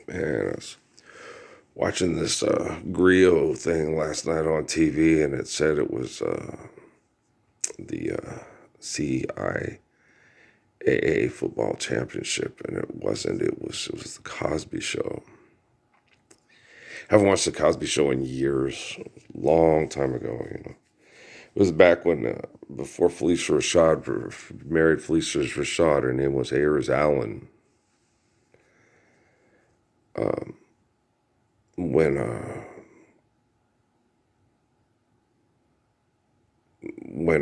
Man, I was watching this Grio thing last night on TV, and it said it was the CIA football championship, and it wasn't. It was the Cosby Show. I haven't watched the Cosby Show in years, long time ago. It was back when before Felicia Rashad married Felicia Rashad. Her name was Ayers Allen. When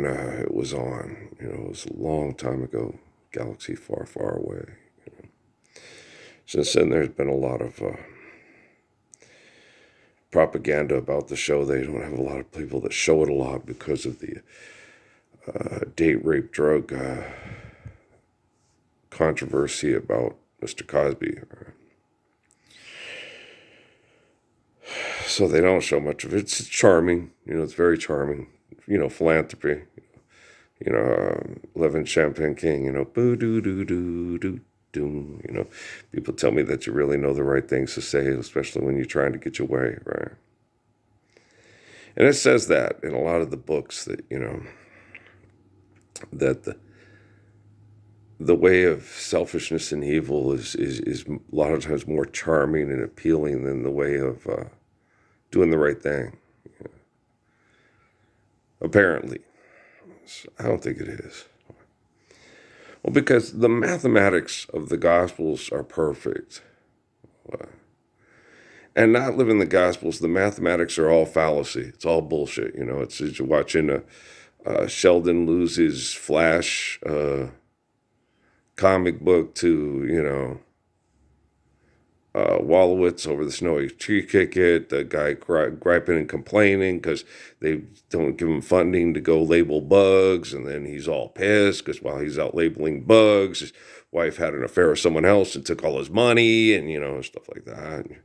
it was on. It was a long time ago, galaxy far, far away. Since then, there's been a lot of propaganda about the show. They don't have a lot of people that show it a lot because of the date rape drug controversy about Mr. Cosby. So they don't show much of it. It's charming. It's very charming. Philanthropy. Living Champagne King, boo doo doo doo doo doo. People tell me that you really know the right things to say, especially when you're trying to get your way, right? And it says that in a lot of the books that, that the way of selfishness and evil is a lot of times more charming and appealing than the way of doing the right thing. Apparently. I don't think it is. Well, because the mathematics of the Gospels are perfect. And not living the Gospels, the mathematics are all fallacy. It's all bullshit. It's you're watching Sheldon lose his Flash comic book to, Wallowitz over the snowy tree ticket, the guy griping and complaining because they don't give him funding to go label bugs, and then he's all pissed because while he's out labeling bugs, his wife had an affair with someone else and took all his money, and stuff like that. And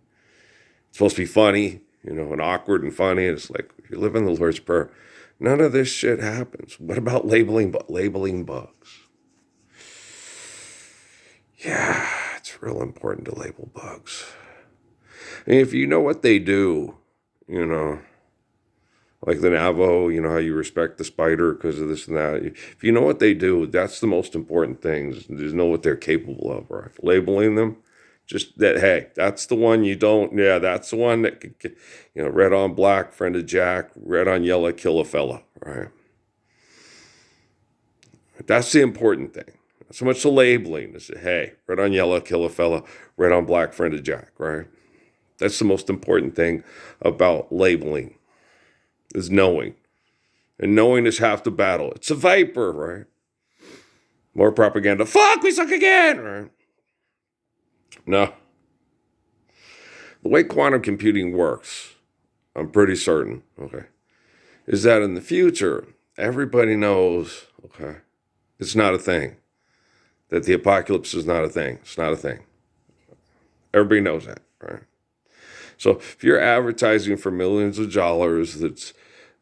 it's supposed to be funny, and awkward and funny, and it's like, if you live in the Lord's Prayer, none of this shit happens. What about labeling bugs? Yeah. It's real important to label bugs. And if you know what they do, like the Navajo, how you respect the spider because of this and that. If you know what they do, that's the most important thing, is know what they're capable of, right? Labeling them, just that, hey, that's the one you don't, yeah, that's the one that, red on black, friend of Jack, red on yellow, kill a fella, right? That's the important thing. So much the labeling is, hey, red on yellow, kill a fella, red on black, friend of Jack, right? That's the most important thing about labeling, is knowing. And knowing is half the battle. It's a viper, right? More propaganda. Fuck, we suck again, right? No. The way quantum computing works, I'm pretty certain, okay, is that in the future, everybody knows, okay, it's not a thing. That the apocalypse is not a thing. It's not a thing. Everybody knows that, right? So if you're advertising for millions of dollars, that's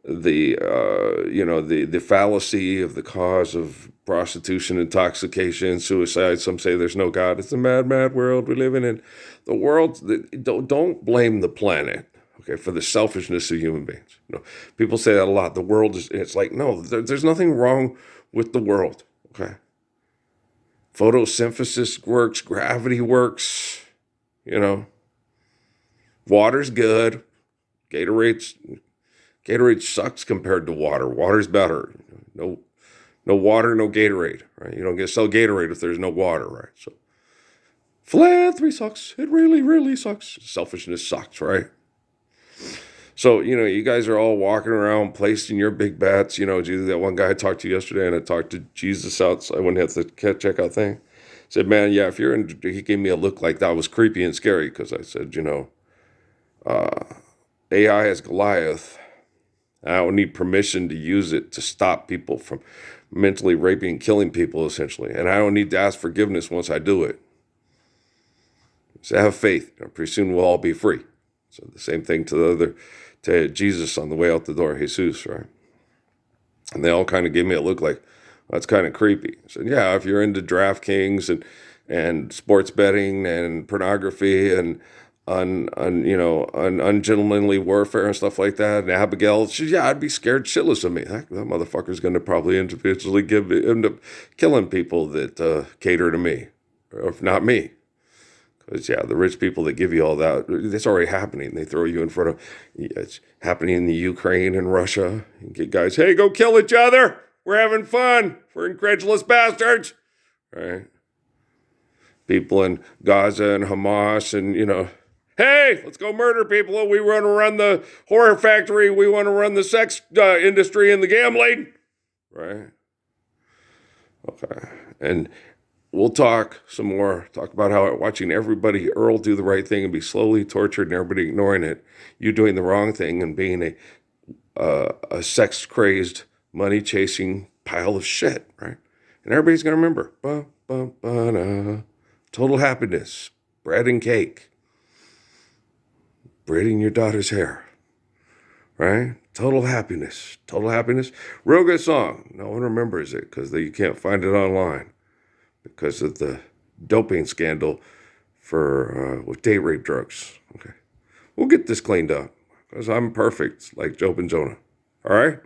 the the fallacy of the cause of prostitution, intoxication, suicide. Some say there's no God. It's a mad, mad world we live in. The world, don't blame the planet, okay, for the selfishness of human beings. People say that a lot. The world is. It's like, no, there's nothing wrong with the world, okay. Photosynthesis works, gravity works, water's good. Gatorade sucks compared to water. Water's better. No water, no Gatorade, right? You don't get to sell Gatorade if there's no water, right? So philanthropy sucks. It really, really sucks. Selfishness sucks, right? So, you guys are all walking around placing your big bets. That one guy I talked to yesterday, and I talked to Jesus outside when I had the checkout thing. Said, man, yeah, if you're in, he gave me a look like that was creepy and scary because I said, AI is Goliath. I don't need permission to use it to stop people from mentally raping and killing people, essentially. And I don't need to ask forgiveness once I do it. So have faith. Pretty soon we'll all be free. So the same thing to Jesus on the way out the door, Jesus, right? And they all kind of gave me a look like, well, that's kind of creepy. I said, yeah, if you're into DraftKings and sports betting and pornography and ungentlemanly warfare and stuff like that. And Abigail, I'd be scared shitless of me. That motherfucker's going to probably individually end up killing people that cater to me, or if not me. Because, the rich people that give you all that, it's already happening. They throw you in front of, it's happening in the Ukraine and Russia. You get guys, hey, go kill each other. We're having fun. We're incredulous bastards. Right? People in Gaza and Hamas and, hey, let's go murder people. We want to run the horror factory. We want to run the sex industry and the gambling. Right? Okay. And we'll talk some more, talk about how watching everybody, Earl, do the right thing and be slowly tortured and everybody ignoring it, you doing the wrong thing and being a sex-crazed, money-chasing pile of shit, right? And everybody's going to remember, total happiness, bread and cake, braiding your daughter's hair, right? Total happiness. Real good song. No one remembers it because you can't find it online because of the doping scandal with date rape drugs. Okay. We'll get this cleaned up because I'm perfect like Job and Jonah. All right?